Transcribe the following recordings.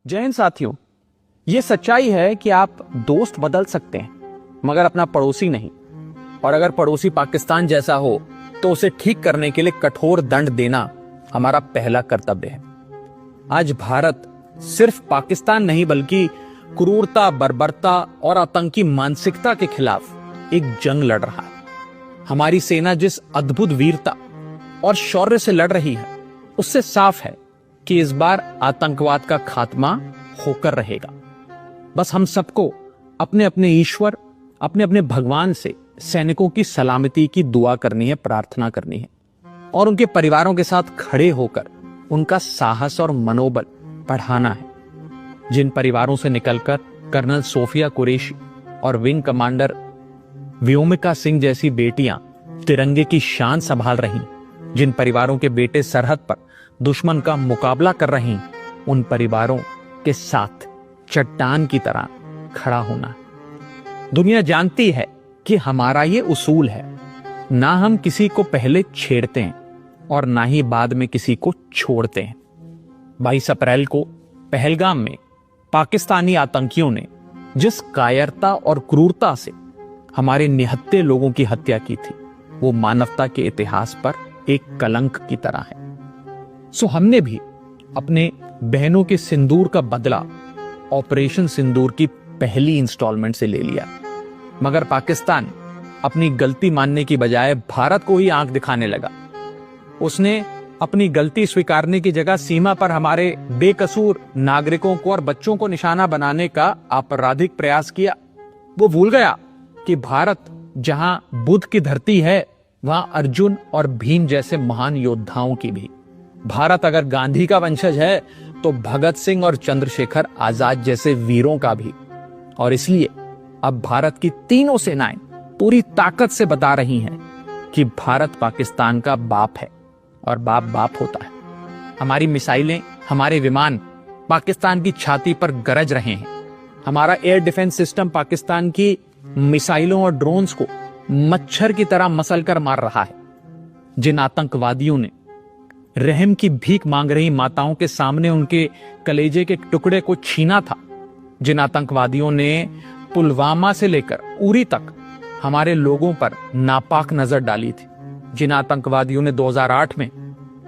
जय हिंद साथियों। ये सच्चाई है कि आप दोस्त बदल सकते हैं मगर अपना पड़ोसी नहीं। और अगर पड़ोसी पाकिस्तान जैसा हो तो उसे ठीक करने के लिए कठोर दंड देना हमारा पहला कर्तव्य है। आज भारत सिर्फ पाकिस्तान नहीं बल्कि क्रूरता, बर्बरता और आतंकी मानसिकता के खिलाफ एक जंग लड़ रहा है। हमारी सेना जिस अद्भुत वीरता और शौर्य से लड़ रही है उससे साफ है कि इस बार आतंकवाद का खात्मा होकर रहेगा। बस हम सबको अपने अपने ईश्वर, अपने अपने भगवान से सैनिकों की सलामती की दुआ करनी है, प्रार्थना करनी है और उनके परिवारों के साथ खड़े होकर उनका साहस और मनोबल बढ़ाना है। जिन परिवारों से निकलकर कर्नल सोफिया कुरैशी और विंग कमांडर व्योमिका सिंह जैसी बेटियां तिरंगे की शान संभाल रही, जिन परिवारों के बेटे सरहद पर दुश्मन का मुकाबला कर रहे, उन परिवारों के साथ चट्टान की तरह खड़ा होना। दुनिया जानती है कि हमारा ये उसूल है, ना हम किसी को पहले छेड़ते हैं और ना ही बाद में किसी को छोड़ते हैं। 22 अप्रैल को पहलगाम में पाकिस्तानी आतंकियों ने जिस कायरता और क्रूरता से हमारे निहत्थे लोगों की हत्या की थी, वो मानवता के इतिहास पर एक कलंक की तरह है। सो हमने भी अपने बहनों के सिंदूर का बदला ऑपरेशन सिंदूर की पहली इंस्टॉलमेंट से ले लिया। मगर पाकिस्तान अपनी गलती मानने की बजाय भारत को ही आंख दिखाने लगा। उसने अपनी गलती स्वीकारने की जगह सीमा पर हमारे बेकसूर नागरिकों को और बच्चों को निशाना बनाने का आपराधिक प्रयास किया। वो भूल गया कि भारत जहां बुद्ध की धरती है, वहां अर्जुन और भीम जैसे महान योद्धाओं की भी। भारत अगर गांधी का वंशज है तो भगत सिंह और चंद्रशेखर आजाद जैसे वीरों का भी। और इसलिए अब भारत की तीनों सेनाएं पूरी ताकत से बता रही हैं कि भारत पाकिस्तान का बाप है और बाप बाप होता है। हमारी मिसाइलें, हमारे विमान पाकिस्तान की छाती पर गरज रहे हैं। हमारा एयर डिफेंस सिस्टम पाकिस्तान की मिसाइलों और ड्रोन्स को मच्छर की तरह मसलकर मार रहा है। जिन आतंकवादियों ने रहम की भीख मांग रही माताओं के सामने उनके कलेजे के टुकड़े को छीना था, जिन आतंकवादियों ने पुलवामा से लेकर उरी तक हमारे लोगों पर नापाक नजर डाली थी, जिन आतंकवादियों ने 2008 में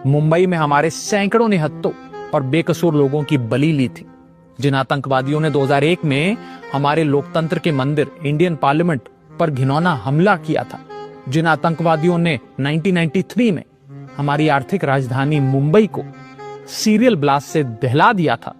मुंबई में हमारे सैकड़ों निहत्थों और बेकसूर लोगों की बलि ली थी, जिन आतंकवादियों ने 2001 में हमारे लोकतंत्र के मंदिर इंडियन पार्लियामेंट पर घिनौना हमला किया था, जिन आतंकवादियों ने 1993 में हमारी आर्थिक राजधानी मुंबई को सीरियल ब्लास्ट से दहला दिया था,